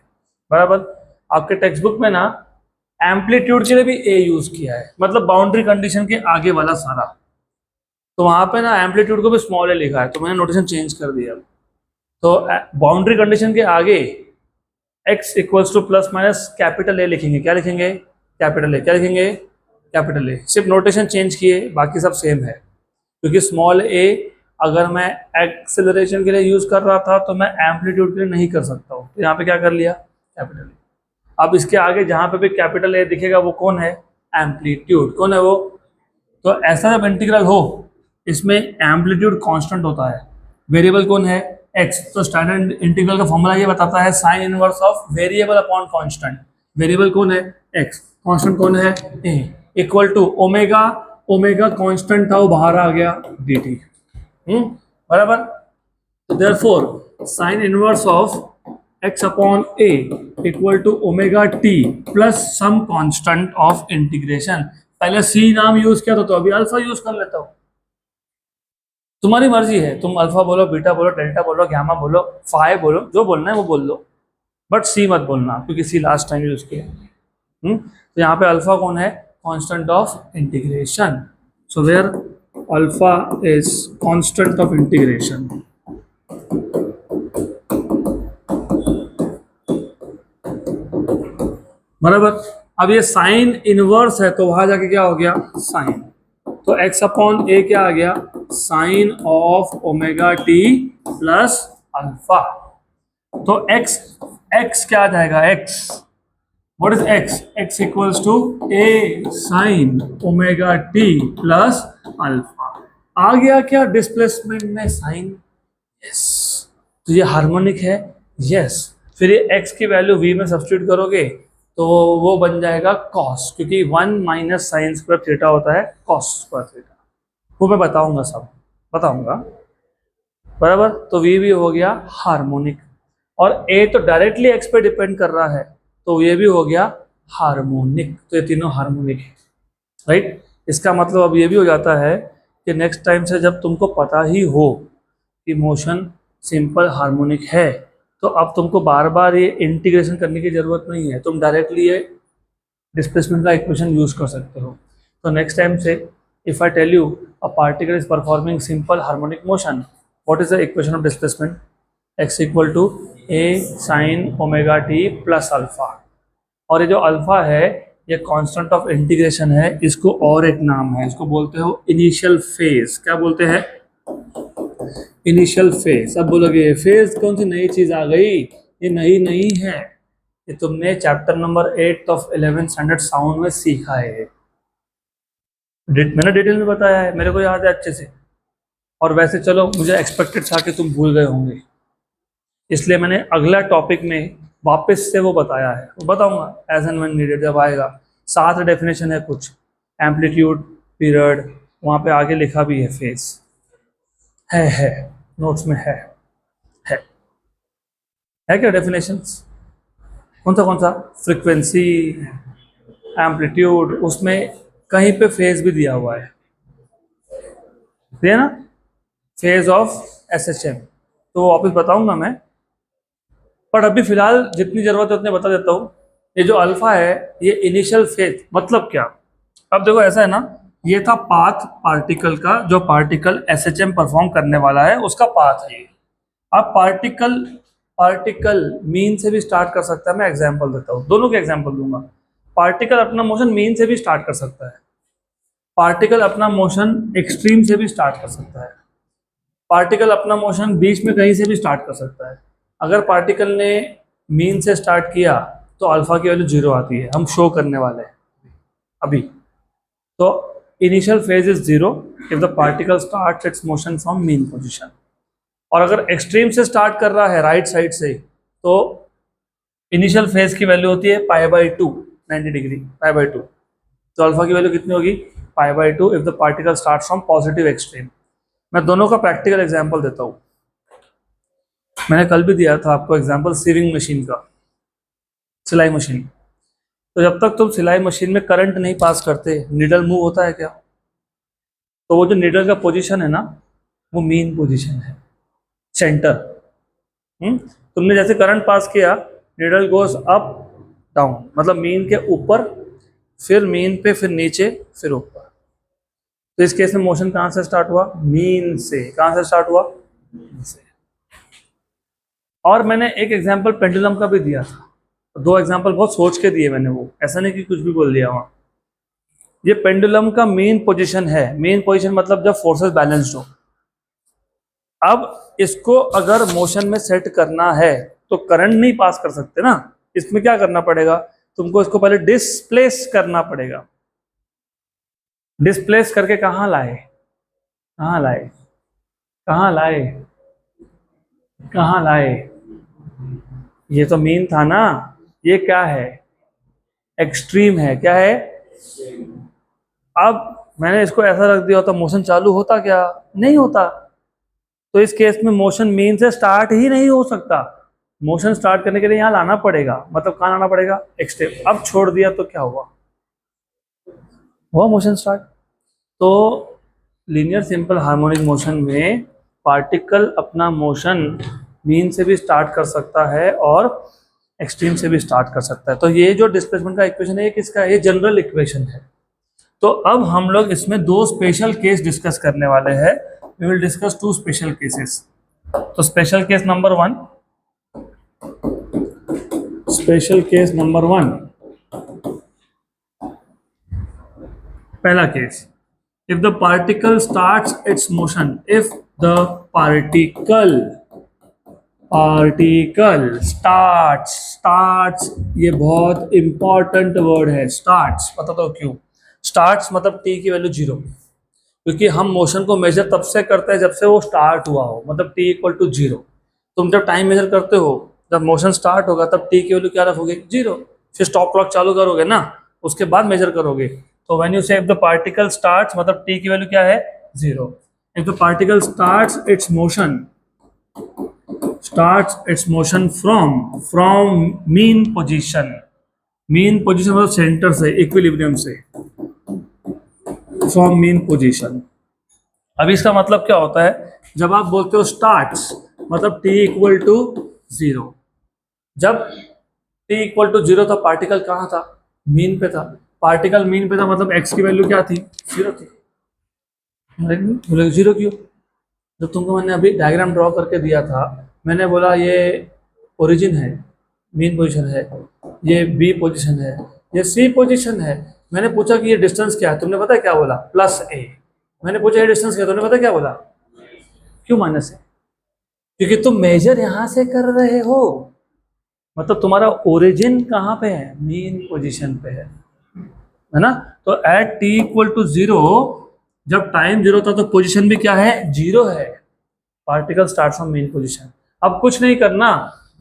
बराबर। आपके टेक्स्ट बुक में ना एम्पलीट्यूड के लिए भी a यूज किया है, मतलब बाउंड्री कंडीशन के आगे वाला सारा। तो वहां पे ना एम्पलीट्यूड को भी स्मॉल a लिखा है, तो मैंने नोटेशन चेंज कर दिया। तो बाउंड्री कंडीशन के आगे x equals to plus minus capital A लिखेंगे। क्या लिखेंगे, कैपिटल A। क्या लिखेंगे, कैपिटल A। सिर्फ नोटेशन चेंज किए, बाकी सब सेम है। क्योंकि स्मॉल a अगर मैं एक्सेलरेशन के लिए यूज कर रहा था तो मैं एम्पलीट्यूड के लिए नहीं कर सकता हूँ, तो यहाँ पे क्या कर लिया, कैपिटल A। अब इसके आगे जहां पे भी कैपिटल ए दिखेगा वो कौन है, एम्पलीट्यूड। कौन है वो? तो ऐसा जब इंटीग्रल हो इसमें एम्पलीट्यूड कांस्टेंट होता है, वेरिएबल कौन है, एक्स। तो स्टैंडर्ड इंटीग्रल का फॉर्मूला ये बताता है sine inverse of variable upon constant. Variable कौन है, एक्स, कांस्टेंट कौन है, A, equal to omega. Omega constant था वो बाहर आ गया, dt, बराबर। तो therefore sine inverse of x upon a equal to omega t plus some constant of integration. पहले c नाम यूज किया था तो अभी अल्फा यूज कर लेता हूं। तुम्हारी मर्जी है, तुम अल्फा बोलो, बीटा बोलो, डेल्टा बोलो, गामा बोलो, फाई बोलो, जो बोलना है वो बोल लो, बट c मत बोलना क्योंकि c लास्ट टाइम यूज किया। तो यहाँ पे अल्फा कौन है, constant of integration. So where alpha is constant of integration. बराबर. अब ये साइन इनवर्स है तो वहां जाके क्या हो गया, साइन. तो x अपॉन ए क्या आ गया, sine of omega T plus alpha. तो x क्या आ जाएगा, x what is x equals to a sine omega T plus alpha. आ गया क्या डिस्प्लेसमेंट में साइन, यस. तो ये हार्मोनिक है, यस. फिर ये x की वैल्यू v में सब्स्टिट्यूट करोगे तो वो बन जाएगा cos, क्योंकि 1 माइनस साइन स्क्वायर थीटा होता है cos स्क्वायर थीटा. वो मैं बताऊंगा, सब बताऊंगा. बराबर. तो v भी हो गया हार्मोनिक, और a तो डायरेक्टली x पे डिपेंड कर रहा है तो ये भी हो गया हार्मोनिक. तो ये तीनों हार्मोनिक है, राइट. इसका मतलब अब ये भी हो जाता है कि नेक्स्ट टाइम से जब तुमको पता ही हो कि मोशन सिंपल हार्मोनिक है तो अब तुमको बार बार ये इंटीग्रेशन करने की जरूरत नहीं है, तुम डायरेक्टली ये डिस्प्लेसमेंट का इक्वेशन यूज कर सकते हो. तो नेक्स्ट टाइम से if I tell you a particle is performing simple harmonic motion, what is the equation of displacement, x equal to a sine omega T plus alpha. और ये जो alpha है ये कांस्टेंट ऑफ इंटीग्रेशन है, इसको और एक नाम है, इसको बोलते हो इनिशियल फेज. क्या बोलते हैं, इनिशियल फेज. अब बोलोगे फेज कौन सी नई चीज आ गई, ये नहीं है, ये तुमने chapter number 8 of 11th standard sound में सीखा है. मैंने डिटेल में बताया है, मेरे को याद है अच्छे से. और वैसे चलो मुझे एक्सपेक्टेड था कि तुम भूल गए होंगे, इसलिए मैंने अगला टॉपिक में वापस से वो बताया है, वो बताऊंगा एज एंड व्हेन नीडेड जब आएगा. 7 डेफिनेशन है कुछ, एम्पलीट्यूड, पीरियड, वहाँ पे आगे लिखा भी है फेज, है नोट्स में है क्या डेफिनेशंस, कौन सा फ्रीक्वेंसी, एम्पलीट्यूड, उसमें कहीं पे फेज भी दिया हुआ है, ना, फेज ऑफ SHM. तो वापस बताऊंगा मैं, पर अभी फिलहाल जितनी जरूरत है उतने बता देता हूँ. ये जो अल्फा है ये इनिशियल फेज मतलब क्या. अब देखो ऐसा है ना, ये था पाथ पार्टिकल का, जो पार्टिकल SHM परफॉर्म करने वाला है उसका पाथ है ये. अब पार्टिकल मीन से भी स्टार्ट कर सकता है. मैं एग्जांपल देता हूँ, दोनों के एग्जांपल दूंगा. पार्टिकल अपना मोशन मीन से भी स्टार्ट कर सकता है, पार्टिकल अपना मोशन एक्सट्रीम से भी स्टार्ट कर सकता है, पार्टिकल अपना मोशन बीच में कहीं से भी स्टार्ट कर सकता है. अगर पार्टिकल ने मीन से स्टार्ट किया तो अल्फा की वैल्यू 0 आती है, हम शो करने वाले हैं अभी. तो initial phase is 0 if the particle starts its motion from mean position. और अगर एक्सट्रीम से स्टार्ट कर रहा है राइट साइड से तो इनिशियल फेज की वैल्यू होती है π/2, 90 डिग्री π/2. तो अल्फा की वैल्यू कितनी होगी, π/2 if the particle start from positive extreme. मैं दोनों का प्रैक्टिकल एग्जांपल देता हूँ. मैंने कल भी दिया था आपको एग्जांपल सीविंग मशीन का, सिलाई मशीन. तो जब तक तुम सिलाई मशीन में करंट नहीं पास करते नीडल मूव होता है क्या, तो वो जो नीडल का पोजीशन है ना वो मीन पोजीशन है, सेंटर. तुमने जैसे करंट पास किया नीडल गोज अप डाउन, मतलब मीन के ऊपर, फिर मीन पे, फिर नीचे, फिर ऊपर. तो इस केस में मोशन कहां से स्टार्ट हुआ, मीन से. कहां से स्टार्ट हुआ, मीन से. और मैंने एक एग्जांपल पेंडुलम का भी दिया था. 2 एग्जांपल बहुत सोच के दिए मैंने, वो ऐसा नहीं कि कुछ भी बोल दिया वहां. ये पेंडुलम का मेन पोजीशन है. मेन पोजीशन मतलब जब फोर्सेस बैलेंस्ड हो. अब इसको अगर मोशन में सेट करना है तो करंट नहीं पास कर सकते ना, इसमें क्या करना पड़ेगा, तुमको इसको पहले डिस्प्लेस करना पड़ेगा. डिस्प्लेस करके कहाँ लाए, कहाँ लाए, कहाँ लाए, कहाँ लाए, ये तो मीन था ना, ये क्या है, एक्सट्रीम है. क्या है, अब मैंने इसको ऐसा रख दिया तो मोशन चालू होता क्या, नहीं होता. तो इस केस में मोशन मीन से स्टार्ट ही नहीं हो सकता. मोशन स्टार्ट करने के लिए यहाँ लाना पड़ेगा, मतलब कहाँ लाना पड़ेगा, एक्सट्रीम. अब छोड़ दिया तो क्या हुआ, मोशन स्टार्ट. तो लीनियर सिंपल हार्मोनिक मोशन में पार्टिकल अपना मोशन मीन से भी स्टार्ट कर सकता है और एक्सट्रीम से भी स्टार्ट कर सकता है. तो ये जो डिस्प्लेसमेंट का इक्वेशन है ये किसका है, ये जनरल इक्वेशन है. तो अब हम लोग इसमें दो स्पेशल केस डिस्कस करने वाले हैं. We will discuss two special cases. तो special case number 1, special case number 1, पहला case, if the particle starts its motion, if the particle starts, ये बहुत इंपॉर्टेंट वर्ड है. स्टार्ट्स पता तो क्यों? स्टार्ट्स मतलब टी की वैल्यू 0, क्योंकि हम मोशन को मेजर तब से करते हैं जब से वो स्टार्ट हुआ हो, मतलब टी इक्वल टू 0. तुम जब टाइम मेजर करते हो, जब मोशन स्टार्ट होगा तब टी की वैल्यू क्या रखोगे? 0. फिर स्टॉप क्लॉक चालू करोगे ना, उसके बाद मेजर करोगे. तो व्हेन यू से इफ द पार्टिकल स्टार्ट्स, मतलब टी की वैल्यू क्या है? 0. If the particle starts its motion from mean position मतलब सेंटर से, इक्विलिब्रियम से, फ्रॉम मीन पोजीशन. अब इसका मतलब क्या होता है? जब आप बोलते हो स्टार्ट्स, मतलब t इक्वल टू 0. जब t इक्वल टू 0 था, पार्टिकल कहाँ था? मीन पे था. पार्टिकल मीन पे था, मतलब x की वैल्यू क्या थी? 0 थी. बोले 0 क्यों? जब तुमको मैंने अभी डायग्राम ड्रॉ करके दिया था, मैंने बोला ये ओरिजिन है, मीन पोजीशन है, ये बी पोजीशन है, ये सी पोजीशन है. मैंने पूछा कि ये डिस्टेंस क्या है, तुमने पता है क्या बोला? +a. मैंने पूछा ये डिस्टेंस क्या है, तुमने पता क्या बोला? क्यों -a? क्योंकि तुम मेजर यहां से कर रहे हो, मतलब तुम्हारा ओरिजिन कहाँ पे है? मीन पोजीशन पे है ना. तो एट t इक्वल टू 0, जब टाइम 0 था तो पोजीशन भी क्या है? 0 है. Particle start from mean position. अब कुछ नहीं करना,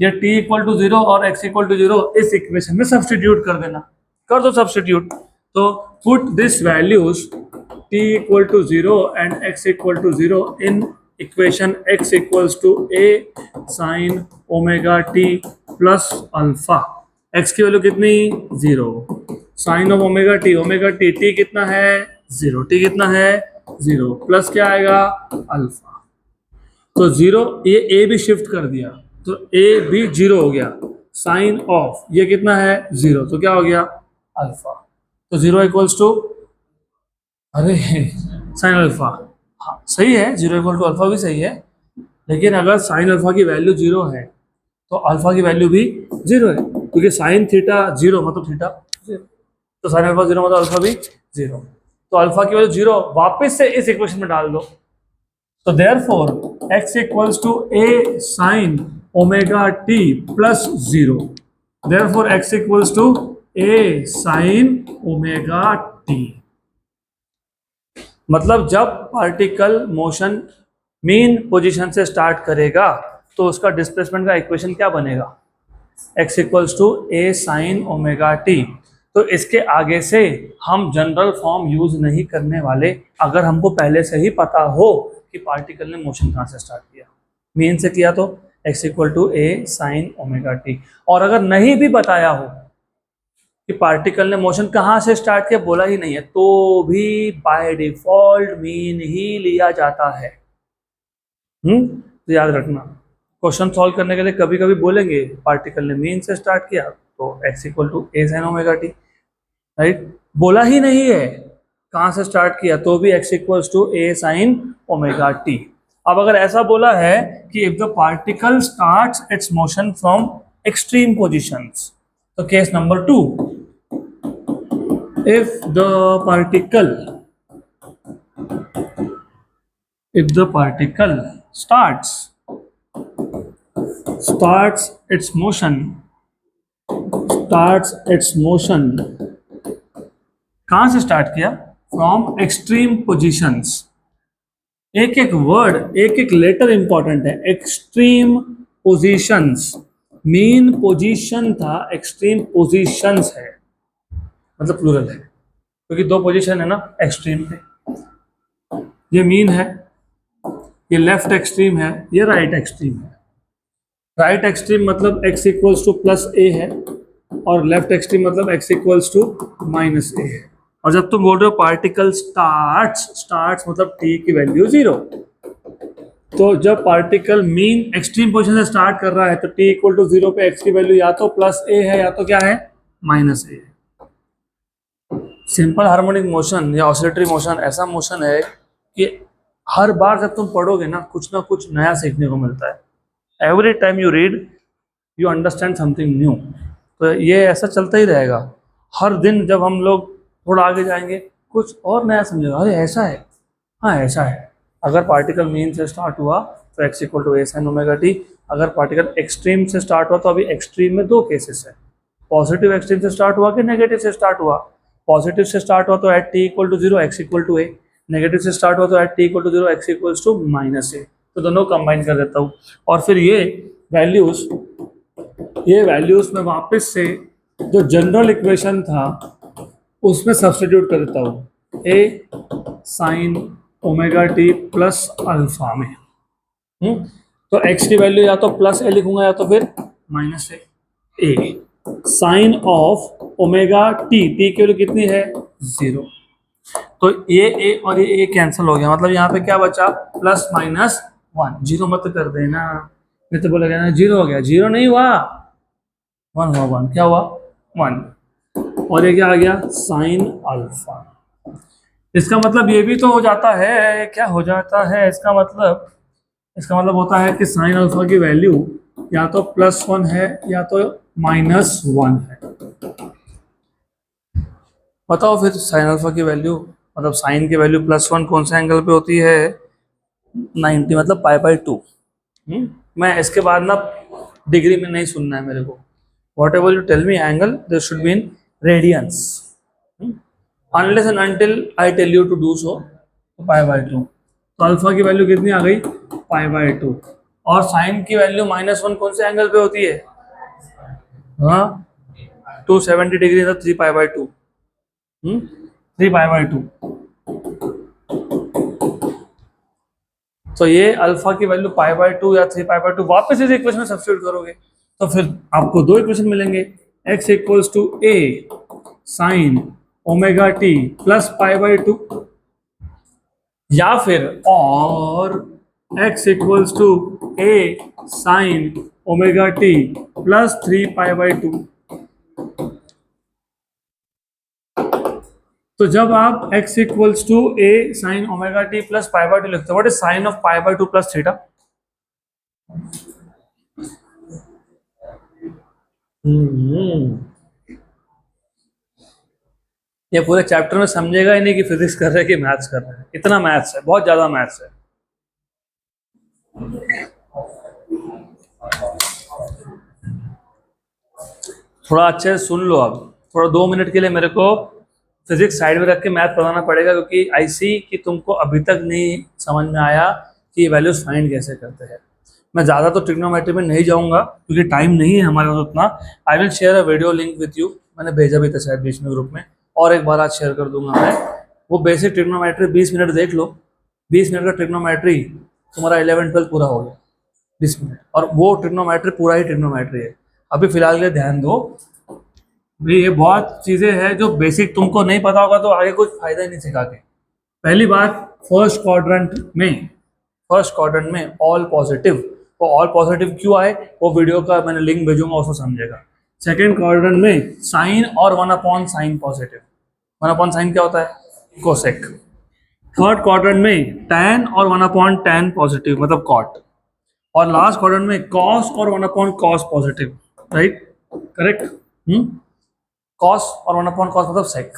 ये t इक्वल टू 0 और x इक्वल टू 0 इस इक्वेशन में सब्स्टिट्यूट कर देना. कर दो सब्स्टिट्यूट. तो put this values t equal to 0 and x equal to 0 in equation x equals to a sin omega t plus alpha. x की value कितनी? 0. Sine of omega t t कितना है? 0. t कितना है? 0. प्लस क्या आएगा? Alpha. तो 0, ये a भी शिफ्ट कर दिया तो a भी 0 हो गया. साइन ऑफ ये कितना है? 0. तो क्या हो गया? अल्फा. तो 0 इक्वल्स टू, अरे साइन अल्फा, हाँ सही है, 0 इक्वल टू अल्फा भी सही है. लेकिन अगर साइन अल्फा की वैल्यू 0 है तो अल्फा की वैल्यू भी 0 है, क्योंकि साइन थीटा 0 मतलब थीटा 0. तो साइन अल्फा 0 मतलब अल्फा भी 0. तो अल्फा की वैल्यू 0 वापस से इस इक्वेशन में डाल दो. तो therefore x equals to a sin omega t plus 0. Therefore x equals to a sin omega t. मतलब जब पार्टिकल मोशन मीन पोजीशन से स्टार्ट करेगा तो उसका डिस्प्लेसमेंट का इक्वेशन क्या बनेगा? x equals to a sin omega t. तो इसके आगे से हम जनरल फॉर्म यूज नहीं करने वाले, अगर हमको पहले से ही पता हो कि पार्टिकल ने मोशन कहाँ से स्टार्ट किया. मीन से किया तो x equal to a sin omega t. और अगर नहीं भी बताया हो कि पार्टिकल ने मोशन कहाँ से स्टार्ट किया, बोला ही नहीं है, तो भी बाय डिफॉल्ट मीन ही लिया जाता है. तो याद रखना, क्वेश्चन सॉल्व करने के लिए कभी कभी बोलेंगे पार्टिकल ने मीन से स्टार्ट किया तो x equal to a sin omega t. Right, बोला ही नहीं है कहाँ से स्टार्ट किया, तो भी x equals to a sin omega t. अब अगर ऐसा बोला है कि if the particle starts its motion from extreme positions, तो case number 2, if the particle starts its motion कहां से स्टार्ट किया? From extreme positions. एक एक वर्ड, एक एक लेटर इंपॉर्टेंट है. एक्सट्रीम पोजीशंस, मीन पोजीशन था, एक्सट्रीम पोजीशंस है, मतलब प्लूरल है, क्योंकि दो पोजीशन है ना एक्सट्रीम पे. ये मीन है, ये लेफ्ट एक्सट्रीम है, ये राइट एक्सट्रीम है. राइट एक्सट्रीम मतलब x equals to plus a है, और लेफ्ट एक्सट्रीम मतलब x equals to minus a है. और जब तुम बोल रहे हो पार्टिकल स्टार्ट्स मतलब t की वैल्यू 0, तो जब पार्टिकल मीन एक्सट्रीम पोजीशन से स्टार्ट कर रहा है तो t इक्वल टू 0 पे x की वैल्यू या तो प्लस a है या तो क्या है? माइनस a है. सिंपल हार्मोनिक मोशन या ऑसिलेटरी मोशन ऐसा मोशन है कि हर बार जब तुम पढ़ोगे ना कुछ नया सीखने को मिलता है। Every time you read you understand something new. तो ये ऐसा चलता ही रहेगा। हर दिन जब हम लोग थोड़ा आगे जाएंगे कुछ और नया समझेगा, अरे ऐसा है, हाँ ऐसा है। अगर पार्टिकल मीन से स्टार्ट हुआ तो x equal to A sine omega t. अगर पार्टिकल एक्सट्रीम से स्टार्ट हुआ तो अभी एक्सट्रीम में दो केसेस है, पॉजिटिव एक्सट्रीम से स्टार्ट हुआ कि नेगेटिव से स्टार्ट हुआ। पॉजिटिव से स्टार्ट हुआ तो at T equal to zero X equal to A, negative से स्टार्ट हुआ तो at T equal to zero X equals to minus A. तो दोनों कंबाइन कर देता हूँ और फिर ये वैल्यूज में वापस से जो जनरल इक्वेशन था उसमें सब्स्टिट्यूट कर देता हूँ A sine omega T plus alpha में। तो x की वैल्यू या तो प्लस ए लिखूंगा या तो फिर minus a. Sine of omega t, t की वैल्यू कितनी है 0। तो ये ए और ये कैंसिल हो गया, मतलब यहाँ पे क्या बचा प्लस माइनस 1। जीरो मत कर देना, नहीं तो बोलेगा ना जीरो हो गया, जीरो नहीं हुआ 1 हुआ। 1 क्या हुआ 1। और ये क्या आ गया साइन अल्फा। इसका मतलब ये भी तो हो जाता है, क्या हो जाता है इसका मतलब होता है कि साइन अल्फा की वैल्यू या तो +1 है या तो -1 है। बताओ फिर साइन अल्फा की वैल्यू, मतलब साइन की वैल्यू +1 कौन से एंगल पे होती है 90, मतलब π/2। मैं इसके बाद ना डिग्री में नहीं सुनना है मेरे को, whatever you tell me angle this should be in radians, unless and until I tell you to do so. तो π/2, तो अल्फा की वैल्यू कितनी आ गई π/2। और साइन की वैल्यू -1 कौन से एंगल पे होती है, हाँ 270 डिग्री, तो 3π/2, 3π/2। तो ये अल्फा की वैल्यू π/2 या 3π/2 वापस इस इक्वेशन में सब्स्टिट्यूट करोगे तो फिर आपको दो इक्वेशन मिलेंगे, x equals to A sine omega T plus π/2, या फिर और x equals to A sine omega T plus 3π/2। तो जब आप x equals to A sine omega T plus π/2 लिखते हो, what is sine of π/2 plus theta? ये पूरे चैप्टर में समझेगा ही नहीं कि फिजिक्स कर रहे हैं कि मैथ्स कर रहे हैं। इतना मैथ्स है, बहुत ज्यादा मैथ्स है। थोड़ा अच्छे से सुन लो, अब थोड़ा 2 मिनट के लिए मेरे को फिजिक्स साइड में रख के मैथ पढ़ाना पड़ेगा, क्योंकि आई सी कि तुमको अभी तक नहीं समझ में आया कि ये वैल्यूज फाइंड कैसे करते हैं। मैं ज़्यादा तो ट्रिग्नोमेट्री में नहीं जाऊंगा क्योंकि टाइम नहीं है हमारे पास उतना। I will share a video link with you, मैंने भेजा भी था शायद बीच में ग्रुप में, और एक बार आज शेयर कर दूंगा मैं। वो बेसिक ट्रिग्नोमेट्री 20 मिनट देख लो, 20 मिनट का ट्रिग्नोमेट्री तुम्हारा 11-12 पूरा हो गया 20 मिनट, और वो ट्रिग्नोमेट्री पूरा ही ट्रिग्नोमेट्री है। अभी फिलहाल के लिए ध्यान दो भाई, ये बहुत चीज़ें हैं जो बेसिक तुमको नहीं पता होगा तो आगे कुछ फायदा ही नहीं सिखा के। पहली बात, फर्स्ट क्वाड्रेंट में ऑल पॉजिटिव, वो ऑल पॉजिटिव क्यों आए वो वीडियो का मैंने लिंक भेजूंगा, उसको समझेगा। सेकेंड क्वाड्रेंट में साइन और 1/sin पॉजिटिव, 1/sin क्या होता है कोसेक। थर्ड क्वाड्रेंट में tan और 1/tan पॉजिटिव मतलब कॉट, और लास्ट क्वाड्रेंट में कॉस और 1/cos positive, right correct. Cos और 1/cos मतलब sec.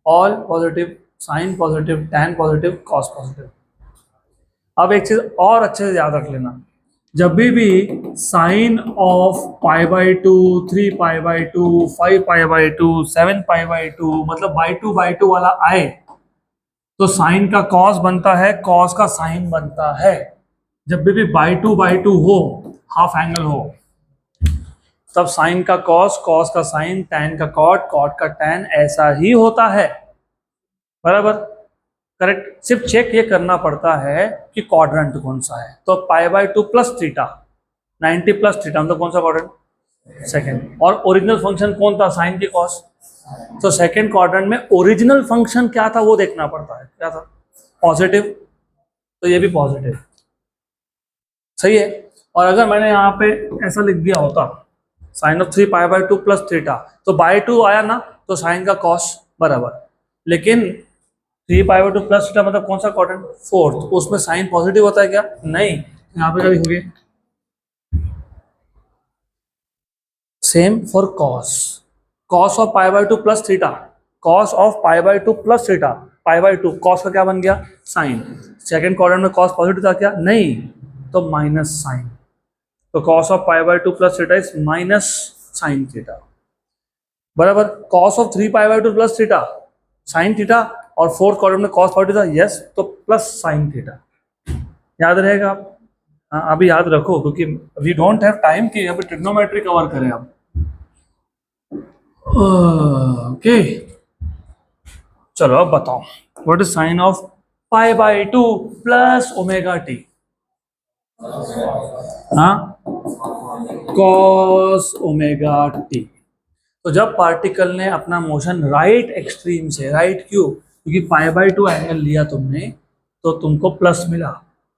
All positive, sine positive, tan positive, cos positive. अब एक चीज और अच्छे से याद रख लेना, जब भी साइन ऑफ π/2, 3π/2, 5π/2, 7π/2 मतलब by2 वाला आए तो साइन का कॉस बनता है, कॉस का साइन बनता है। जब भी by2 हो, हाफ एंगल हो, तब साइन का कॉस, कॉस का साइन, टैन का कॉट, कॉट का टैन, ऐसा ही होता है। बराबर करेक्ट। सिर्फ चेक ये करना पड़ता है कि क्वाड्रेंट कौन सा है। तो π/2 प्लस थीटा 90 प्लस थीटा मतलब कौन सा क्वाड्रेंट, सेकंड। और ओरिजिनल फंक्शन कौन था, साइन की कॉस। तो सेकंड क्वाड्रेंट में ओरिजिनल फंक्शन क्या था वो देखना पड़ता है, क्या था पॉजिटिव, तो ये भी पॉजिटिव, सही है। और अगर मैंने यहाँ पे ऐसा लिख दिया होता साइन ऑफ 3π/2 प्लस थीटा, तो by2 आया ना तो साइन का कॉस बराबर, लेकिन 3 पाई बाई 2 प्लस थीटा मतलब कौन सा क्वाड्रेंट, फोर्थ, उसमें साइन पॉजिटिव होता है क्या, नहीं। यहाँ पे क्या लिखोगे, same for cos, cos of pi by 2 plus थीटा, cos of pi by 2 plus theta, pi by 2 cos का क्या बन गया, साइन। सेकंड क्वाड्रेंट में कॉस पॉजिटिव था क्या, नहीं, तो माइनस साइन, तो cos of pi by 2 plus theta is minus sine theta, बराबर। Cos of 3 pi by 2 plus theta, sine theta, और फोर्थ क्वाड्रेंट में कॉस पॉजिटिव था, यस, तो प्लस साइन थीटा, याद रहेगा आप। हाँ, अभी याद रखो क्योंकि वी डोंट हैव टाइम कि अभी ट्रिग्नोमेट्री कवर करें आप। ओके, चलो अब बताओ, what is sine of pi by 2 plus omega T, हाँ, कॉस ओमेगा टी। तो जब पार्टिकल ने अपना मोशन राइट एक्सट्रीम से, राइट क्यों, क्योंकि पाई बाई 2 एंगल लिया तुमने तो तुमको प्लस मिला,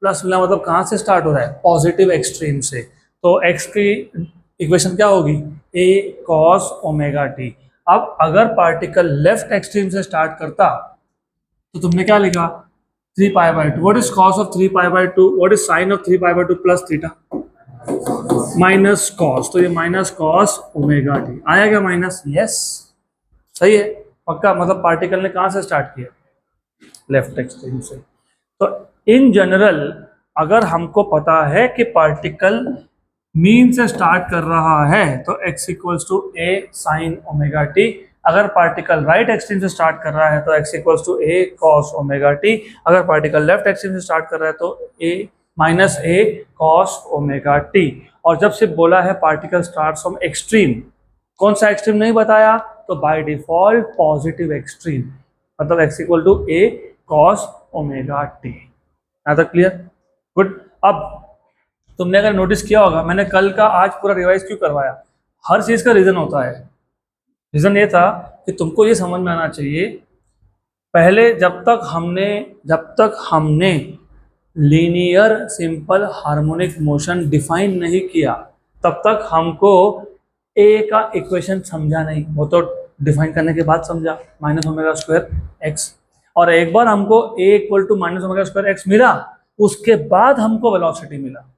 प्लस मिला मतलब कहाँ से स्टार्ट हो रहा है, पॉजिटिव एक्सट्रीम से, तो एक्स की इक्वेशन क्या होगी, ए कॉस ओमेगा टी। अब अगर पार्टिकल लेफ्ट एक्सट्रीम से स्टार्ट करता तो तुमने क्या लिखा, 3 पाई by 2, what is cos of 3 pi by 2, what is sine of 3 pi by 2 plus theta, minus cos, तो ये माइनस कॉस ओमेगा टी आया क्या, माइनस, यस, सही है, पक्का, मतलब पार्टिकल ने कहाँ से स्टार्ट किया, लेफ्ट एक्सट्रीम से। तो इन जनरल अगर हमको पता है कि पार्टिकल मीन से स्टार्ट कर रहा है तो x equals to A sine omega t, अगर पार्टिकल राइट एक्सट्रीम से स्टार्ट कर रहा है तो x equals to A cos omega t, अगर पार्टिकल लेफ्ट एक्सट्रीम से स्टार्ट कर रहा है तो a minus a cos omega t. और जब से बोला है पार्टिकल स्टार्ट फ्रॉम एक्सट्रीम, कौन सा एक्सट्रीम नहीं बताया, तो बाय डिफॉल्ट पॉजिटिव एक्सट्रीम, मतलब x equal to A cos omega T. यहाँ तक क्लियर, गुड। अब तुमने अगर नोटिस किया होगा, मैंने कल का आज पूरा रिवाइज क्यों करवाया, हर चीज का रीजन होता है। रीजन ये था कि तुमको ये समझ में आना चाहिए, पहले जब तक हमने linear simple harmonic motion define नहीं किया तब तक हमको ए का इक्वेशन समझा नहीं, वो तो डिफाइन करने के बाद समझा, माइनस ओमेगा स्क्वायर एक्स। और एक बार हमको A equal to minus omega square X मिला, उसके बाद हमको वेलोसिटी मिला,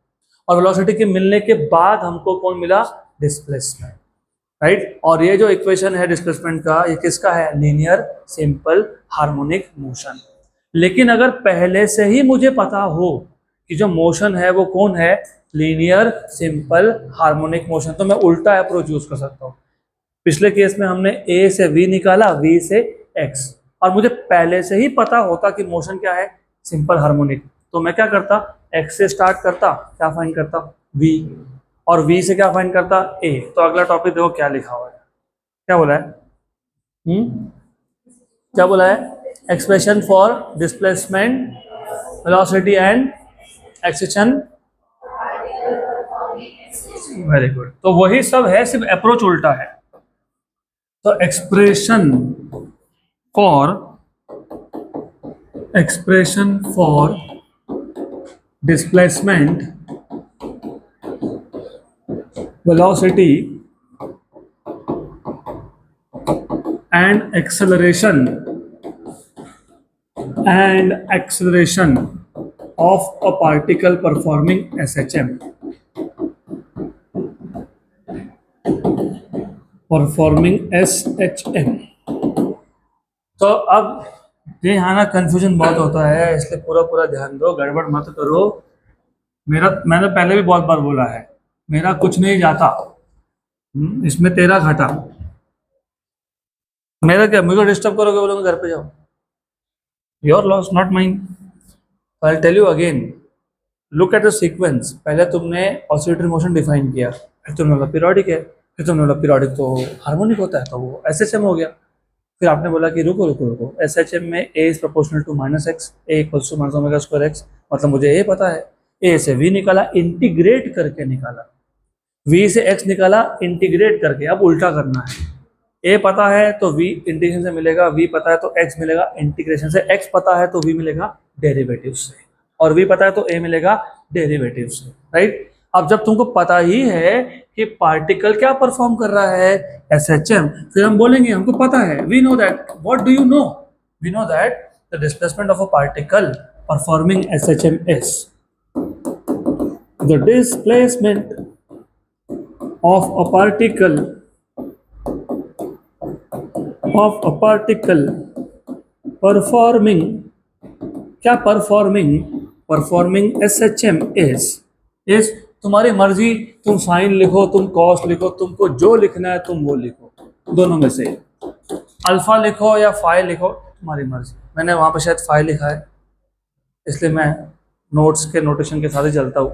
और वेलोसिटी के मिलने के बाद हमको कौन मिला, डिस्प्लेसमेंट, राइट। और ये जो इक्वेशन है डिस्प्लेसमेंट का, ये किसका है, लीनियर सिंपल हार्मोनिक मोशन। लेकिन अगर पहले से ही मुझे पता हो कि जो मोशन है वो कौन है, लीनियर सिंपल हार्मोनिक मोशन, तो मैं उल्टा अप्रोच यूज कर सकता हूँ। पिछले केस में हमने ए से वी निकाला, वी से एक्स, और मुझे पहले से ही पता होता कि मोशन क्या है, सिंपल हार्मोनिक, तो मैं क्या करता, एक्स से स्टार्ट करता, क्या फाइंड करता, वी, और वी से क्या फाइंड करता, ए। तो अगला टॉपिक देखो क्या लिखा हुआ है, क्या बोला है, क्या बोला है, expression for displacement, velocity and acceleration, very good. तो वही सब है, सिर्फ अप्रोच उल्टा है। तो expression for displacement, velocity and acceleration of a particle performing SHM, तो अब ये यहाँ ना कंफ्यूजन बहुत होता है, इसलिए पूरा पूरा ध्यान दो, गड़बड़ मत करो। मैंने पहले भी बहुत बार बोला है, मेरा कुछ नहीं जाता, इसमें तेरा घाटा। मेरा क्या, मुझे डिस्टर्ब करोगे, बोलोगे घर पे जाओ, your loss not mine. I tell you again, look at the sequence, पहले तुमने ऑसिलेटरी मोशन डिफाइन किया, फिर तुमने बोला पीरियोडिक है, फिर तुमने बोला पीरियोडिक तो हार्मोनिक होता है, तो वो एसएचएम हो गया। फिर आपने बोला कि रुको रुको रुको, एसएचएम में A is proportional to minus X, A equals to minus omega square X, मतलब मुझे ए पता है, ए से वी निकाला, इंटीग्रेट करके निकाला, वी से एक्स निकाला इंटीग्रेट करके, अब उल्टा करना है, ए पता है तो वी इंटीग्रेशन से मिलेगा, वी पता है तो एक्स मिलेगा इंटीग्रेशन से, एक्स पता है तो वी मिलेगा डेरिवेटिव से, और वी पता है तो ए मिलेगा डेरिवेटिव से, राइट। अब जब तुमको पता ही है कि पार्टिकल क्या परफॉर्म कर रहा है, एसएचएम, फिर हम बोलेंगे हमको पता है, we know that, what do you know, we know that the displacement of a particle performing SHM is the displacement of a particle performing क्या परफॉर्मिंग SHM इज तुम्हारी मर्जी, तुम साइन लिखो, तुम कॉस लिखो, तुमको जो लिखना है तुम वो लिखो, दोनों में से अल्फा लिखो या फाई लिखो, तुम्हारी मर्जी। मैंने वहां पे शायद फाई लिखा है इसलिए मैं नोट्स के नोटेशन के साथ ही चलता हूँ।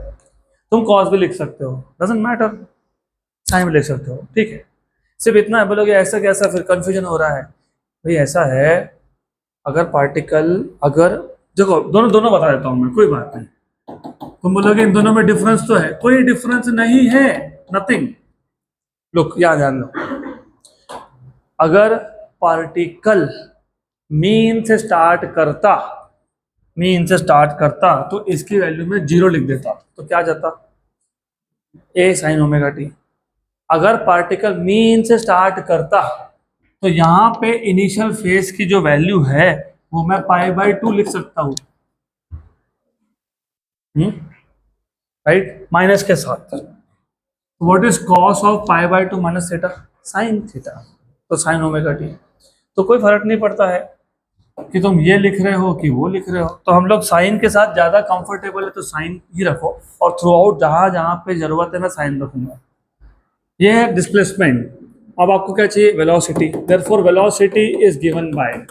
तुम कॉस भी लिख सकते हो, डजंट मैटर, साइन भी लिख सकते हो, ठीक है। सिर्फ इतना है, बोलोगे ऐसा कैसा, फिर कंफ्यूजन हो रहा है। भाई ऐसा है, अगर पार्टिकल, अगर देखो दोनों बता देता हूं मैं, कोई बात नहीं। तुम बोलोगे इन दोनों में डिफरेंस तो है, कोई डिफरेंस नहीं है, नथिंग। लुक यहां ध्यान दो, अगर पार्टिकल मीन से स्टार्ट करता तो इसकी वैल्यू में 0 लिख देता, तो क्या जाता, ए साइन ओमेगा टी। अगर पार्टिकल मीन से स्टार्ट करता तो यहां पे इनिशियल फेज की जो वैल्यू है वो मैं π/2 लिख सकता हूं, राइट, माइनस के साथ। What is cos of π/2 minus theta, sine theta, तो साइन ओमेगा टी। तो कोई फर्क नहीं पड़ता है कि तुम ये लिख रहे हो कि वो लिख रहे हो, तो हम लोग साइन के साथ ज्यादा कंफर्टेबल है तो साइन ही रखो, और थ्रू आउट जहां जहां पे जरूरत है मैं साइन रखूंगा। ये है डिस्प्लेसमेंट। अब आपको क्या चाहिए, velocity. Therefore velocity is given by,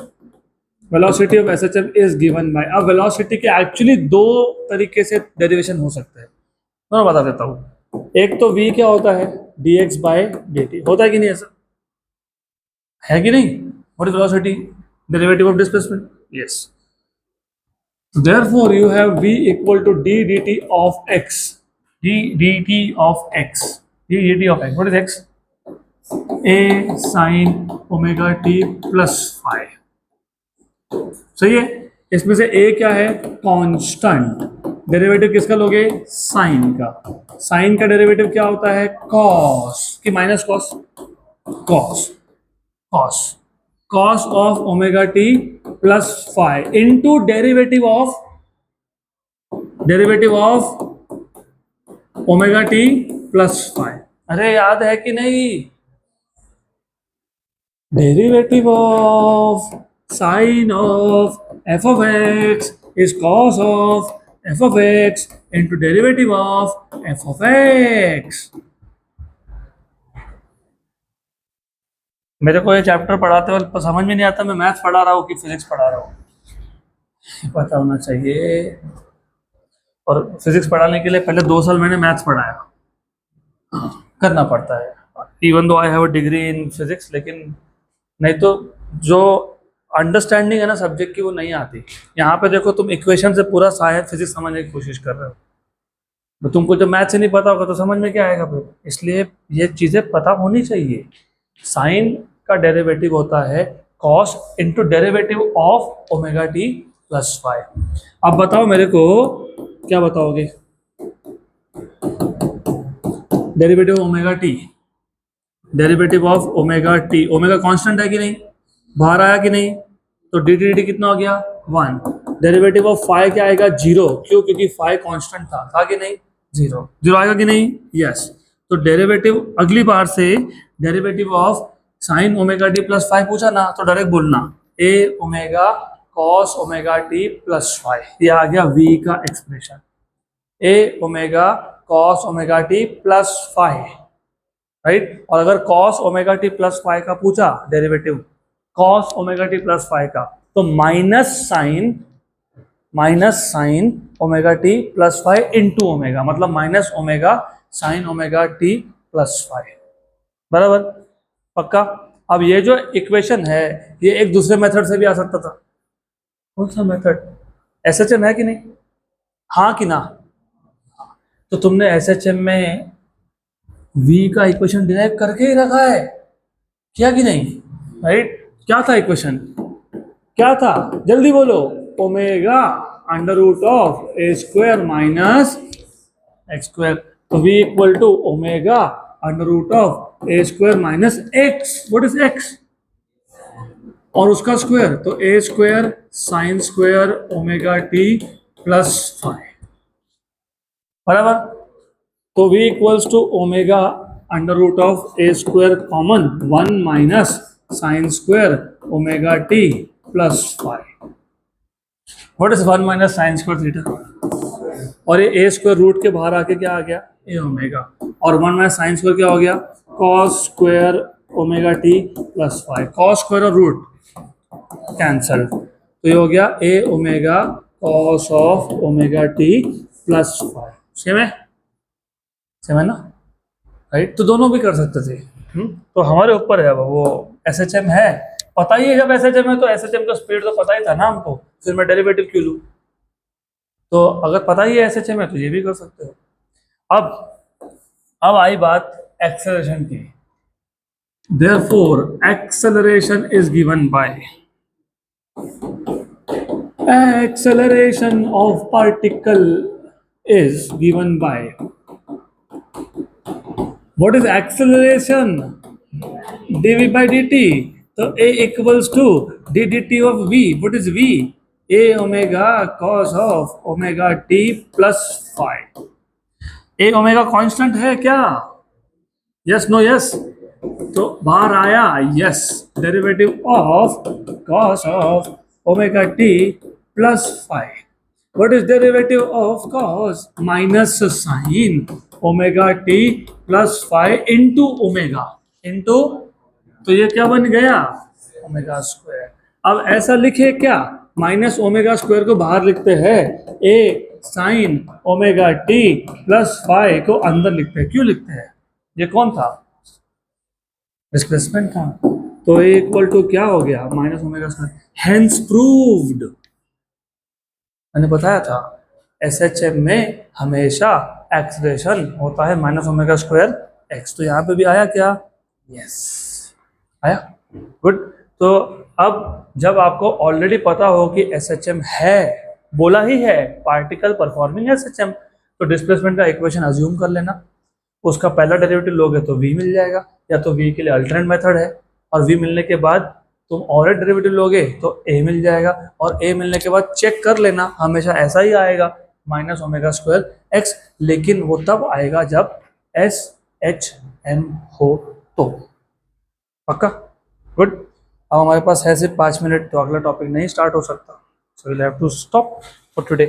velocity of SHM is given by. अब वेलोसिटी के एक्चुअली दो तरीके से डेरिवेशन हो सकते हैं, मैं बता देता हूँ। एक तो v क्या होता है, dx/dt होता है कि नहीं, ऐसा है कि नहीं। What is velocity, derivative of displacement, yes. Therefore you have v equal to d dt of x, d dt of x, d dt of x, what is x, a sin omega t plus phi. सही है। इसमें से a क्या है, constant. Derivative किसका लोगे, sign का। Sign का डेरिवेटिव क्या होता है, कॉस कि minus cos, cos of omega T plus phi into derivative of omega T plus phi. अरे याद है कि नहीं, derivative of sine of f of x is cos of f of x into derivative of f of x। मेरे को ये chapter पढ़ाते वक्त समझ में नहीं आता मैं मैथ्स पढ़ा रहा हूँ कि फिजिक्स पढ़ा रहा हूँ, पता होना चाहिए। और फिजिक्स पढ़ाने के लिए पहले 2 साल मैंने मैथ्स पढ़ाया, करना पड़ता है, even though I have a degree in physics, लेकिन नहीं तो जो अंडरस्टैंडिंग है ना सब्जेक्ट की वो नहीं आती। यहाँ पे देखो तुम इक्वेशन से पूरा शायद फिजिक्स समझने की कोशिश कर रहे हो, तो तुमको जब मैथ से नहीं पता होगा तो समझ में क्या आएगा फिर। इसलिए ये चीज़ें पता होनी चाहिए। साइन का डेरिवेटिव होता है cos into derivative of omega T plus phi. अब बताओ मेरे को, क्या बताओगे, derivative omega T, derivative of omega T, omega constant है कि नहीं, बाहर आया कि नहीं, तो डी टी डी कितना हो गया 1। डेरिवेटिव ऑफ फाई क्या आएगा 0, क्यों, क्योंकि फाई कांस्टेंट था कि नहीं, 0 आएगा कि नहीं, यस। तो डेरिवेटिव अगली बार से derivative of sine omega T plus phi पूछा ना तो डायरेक्ट बोलना A omega cos omega T plus phi, ये आ गया v का expression, A omega cos omega T plus phi, right. और अगर cos omega T plus phi का पूछा derivative cos omega T plus phi का, तो minus sine omega T plus phi into omega, मतलब minus omega sine omega T plus phi, बराबर, पक्का। अब ये जो इक्वेशन है ये एक दूसरे मेथड से भी आ सकता था, कौन सा मेथड, SHM है कि नहीं, हाँ कि ना। तो तुमने SHM में v का इक्वेशन डिराइव करके ही रखा है, किया कि नहीं, राइट। क्या था इक्वेशन, क्या था, जल्दी बोलो, omega under root of A square minus x square, तो v equal to omega under root of A square minus X. What is X, और उसका स्क्वायर, तो A square sine square omega T plus five, बराबर। तो v equals to omega under root of A square common 1 minus sine square omega T plus five. What is 1 minus sine square theta, और ये ए square root के बाहर आके क्या आ गया, ए ओमेगा, और 1 माइनस साइन स्क्वायर क्या हो गया, cos square omega T plus five. Cos square और रूट कैंसल, तो ये हो गया A omega cos of omega T plus five. Same है ना, राइट। तो दोनों भी कर सकते थे। तो हमारे ऊपर है, वो एस एच एम है, पता ही है। जब एस एच एम है तो एस एच एम का स्पीड तो पता ही था ना हमको, फिर मैं डेरिवेटिव क्यों लूँ। तो अगर पता ही है एस एच एम है तो ये भी कर सकते हो। अब आई बात एक्सेलरेशन की। Therefore, acceleration is given by acceleration of particle is given by, what is acceleration, dv by dt। तो a equals to d dt of v, what is v, a omega cos of omega t plus phi। a omega constant है क्या, yes no yes, तो बाहर आया yes, derivative of cos of omega T plus five. What is derivative of cos, minus sine omega T plus five into omega, into, तो ये क्या बन गया, ओमेगा स्क्वायर। अब ऐसा लिखे क्या, माइनस ओमेगा स्क्वायर को बाहर लिखते हैं, A sine omega T plus five को अंदर लिखते हैं। क्यों लिखते हैं, ये कौन था, डिस्प्लेसमेंट था। तो ए इक्वल टू क्या हो गया, minus omega square. Hence proved, मैंने बताया था एस एच एम में हमेशा एक्सलेशन होता है माइनस ओमेगा स्क्वायर एक्स। तो यहाँ पे भी आया क्या, यस आया, गुड। तो अब जब आपको ऑलरेडी पता हो कि एस एच एम है, बोला ही है particle performing S H M, तो डिस्प्लेसमेंट का इक्वेशन अज्यूम कर लेना, उसका पहला डेरिवेटिव लोगे तो v मिल जाएगा, या तो v के लिए अल्टरनेट मेथड है, और v मिलने के बाद तुम और एक डेरिवेटिव लोगे तो a मिल जाएगा, और a मिलने के बाद चेक कर लेना, हमेशा ऐसा ही आएगा माइनस ओमेगा स्क्वायर एक्स, लेकिन वो तब आएगा जब एस एच एम हो तो, पक्का, गुड। अब हमारे पास है सिर्फ 5 मिनट, तो अगला टॉपिक नहीं स्टार्ट हो सकता, so we have to stop for today.